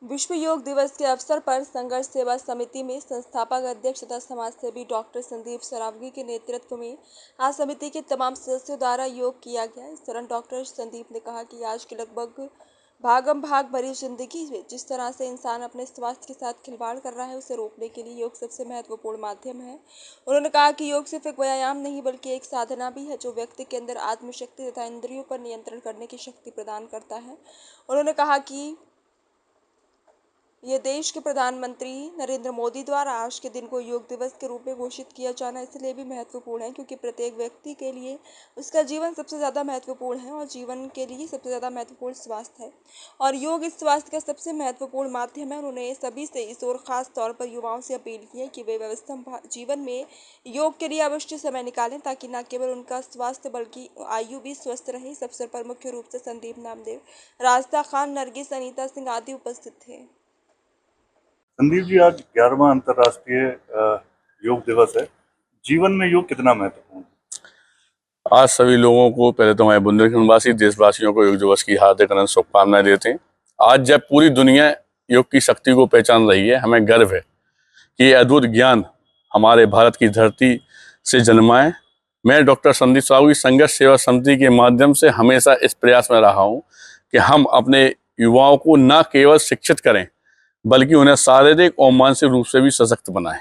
विश्व योग दिवस के अवसर पर संघर्ष सेवा समिति में संस्थापक अध्यक्ष तथा समाजसेवी डॉक्टर संदीप सरावगी के नेतृत्व में आज समिति के तमाम सदस्यों द्वारा योग किया गया। इस दौरान डॉक्टर संदीप ने कहा कि आज की लगभग भागम भाग भरी जिंदगी में जिस तरह से इंसान अपने स्वास्थ्य के साथ खिलवाड़ कर रहा है, उसे रोकने के लिए योग सबसे महत्वपूर्ण माध्यम है। उन्होंने कहा कि योग सिर्फ एक व्यायाम नहीं बल्कि एक साधना भी है जो व्यक्ति के अंदर आत्मशक्ति तथा इंद्रियों पर नियंत्रण करने की शक्ति प्रदान करता है। उन्होंने कहा कि ये देश के प्रधानमंत्री नरेंद्र मोदी द्वारा आज के दिन को योग दिवस के रूप में घोषित किया जाना इसलिए भी महत्वपूर्ण है क्योंकि प्रत्येक व्यक्ति के लिए उसका जीवन सबसे ज़्यादा महत्वपूर्ण है और जीवन के लिए सबसे ज़्यादा महत्वपूर्ण स्वास्थ्य है और योग इस स्वास्थ्य का सबसे महत्वपूर्ण माध्यम है। उन्होंने सभी से इस और ख़ास तौर पर युवाओं से अपील की है कि वे व्यवस्था जीवन में योग के लिए अवश्य समय निकालें ताकि न केवल उनका स्वास्थ्य बल्कि आयु भी स्वस्थ रहे। इस अवसर पर मुख्य रूप से संदीप नामदेव, रास्ता खान, नरगिस, अनीता सिंह आदि उपस्थित थे। संदीप जी, आज 11वां अंतर्राष्ट्रीय योग दिवस है। जीवन में योग कितना महत्वपूर्ण है? आज सभी लोगों को पहले तो हमारे बुंदेलखंडवासी देशवासियों को योग दिवस की हार्दिक अनंत शुभकामनाएं देते हैं। आज जब पूरी दुनिया योग की शक्ति को पहचान रही है, हमें गर्व है कि ये अद्भुत ज्ञान हमारे भारत की धरती से जन्मा है। मैं डॉक्टर संदीप सरावगी संघर्ष सेवा समिति के माध्यम से हमेशा इस प्रयास में रहा हूँ कि हम अपने युवाओं को न केवल शिक्षित करें बल्कि उन्हें शारीरिक और मानसिक रूप से भी सशक्त बनाएं।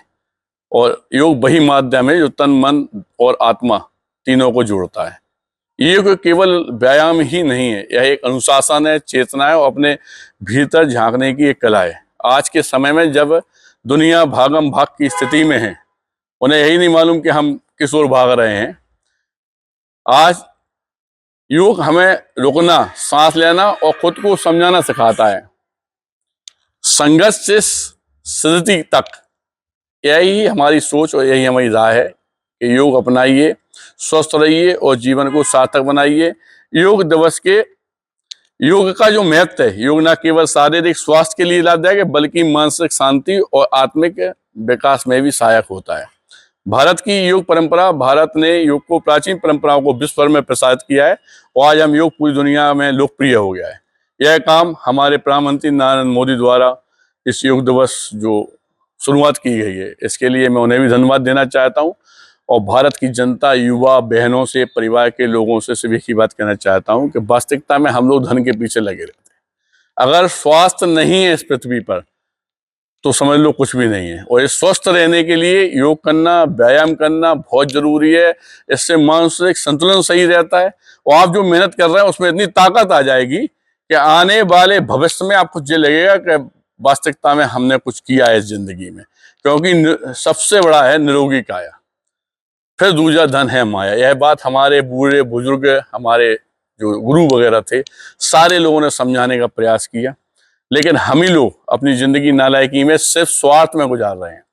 और योग वही माध्यम है जो तन, मन और आत्मा तीनों को जोड़ता है। ये केवल व्यायाम ही नहीं है, यह एक अनुशासन है, चेतना है और अपने भीतर झांकने की एक कला है। आज के समय में जब दुनिया भागम भाग की स्थिति में है, उन्हें यही नहीं मालूम कि हम किस ओर भाग रहे हैं। आज योग हमें रुकना, सांस लेना और खुद को समझाना सिखाता है। संघर्ष से सिद्धि तक यही हमारी सोच और यही हमारी राय है कि योग अपनाइए, स्वस्थ रहिए और जीवन को सार्थक बनाइए। योग का जो महत्व है, योग न केवल शारीरिक स्वास्थ्य के लिए लाभदायक है बल्कि मानसिक शांति और आत्मिक विकास में भी सहायक होता है। भारत की योग परंपरा, भारत ने योग को प्राचीन परंपराओं को विश्व भर में प्रसारित किया है और आज हम योग पूरी दुनिया में लोकप्रिय हो गया है। यह काम हमारे प्रधानमंत्री नरेंद्र मोदी द्वारा इस योग दिवस जो शुरुआत की गई है, इसके लिए मैं उन्हें भी धन्यवाद देना चाहता हूं और भारत की जनता, युवा, बहनों से, परिवार के लोगों से सिर्फ एक ही बात कहना चाहता हूं कि वास्तविकता में हम लोग धन के पीछे लगे रहते हैं। अगर स्वास्थ्य नहीं है इस पृथ्वी पर तो समझ लो कुछ भी नहीं है। और इस स्वस्थ रहने के लिए योग करना, व्यायाम करना बहुत जरूरी है। इससे मानसिक संतुलन सही रहता है और आप जो मेहनत कर रहे हैं उसमें इतनी ताकत आ जाएगी कि आने वाले भविष्य में आपको ये लगेगा कि वास्तविकता में हमने कुछ किया है इस जिंदगी में, क्योंकि सबसे बड़ा है निरोगी काया, फिर दूसरा धन है माया। यह बात हमारे बूढ़े बुजुर्ग, हमारे जो गुरु वगैरह थे, सारे लोगों ने समझाने का प्रयास किया, लेकिन हम ही लोग अपनी जिंदगी नालायकी में सिर्फ स्वार्थ में गुजार रहे हैं।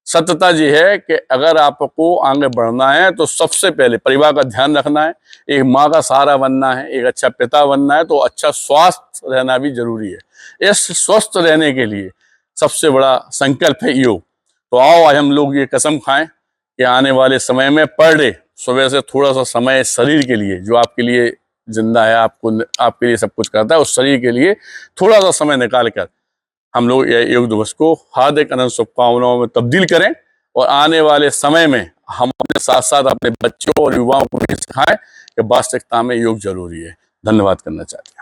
सत्यता ये है कि अगर आपको आगे बढ़ना है तो सबसे पहले परिवार का ध्यान रखना है, एक माँ का सहारा बनना है, एक अच्छा पिता बनना है, तो अच्छा स्वास्थ्य रहना भी जरूरी है। इस स्वस्थ रहने के लिए सबसे बड़ा संकल्प है योग। तो आओ आज हम लोग ये कसम खाएं कि आने वाले समय में पर डे सुबह से थोड़ा सा समय शरीर के लिए, जो आपके लिए जिंदा है, आपके लिए सब कुछ करता है, उस शरीर के लिए थोड़ा सा समय निकाल कर हम लोग योग दिवस को हार्दिक अनंत शुभकामनाओं में तब्दील करें और आने वाले समय में हम अपने साथ साथ अपने बच्चों और युवाओं को भी सिखाएं कि वास्तविकता में योग जरूरी है। धन्यवाद करना चाहते हैं।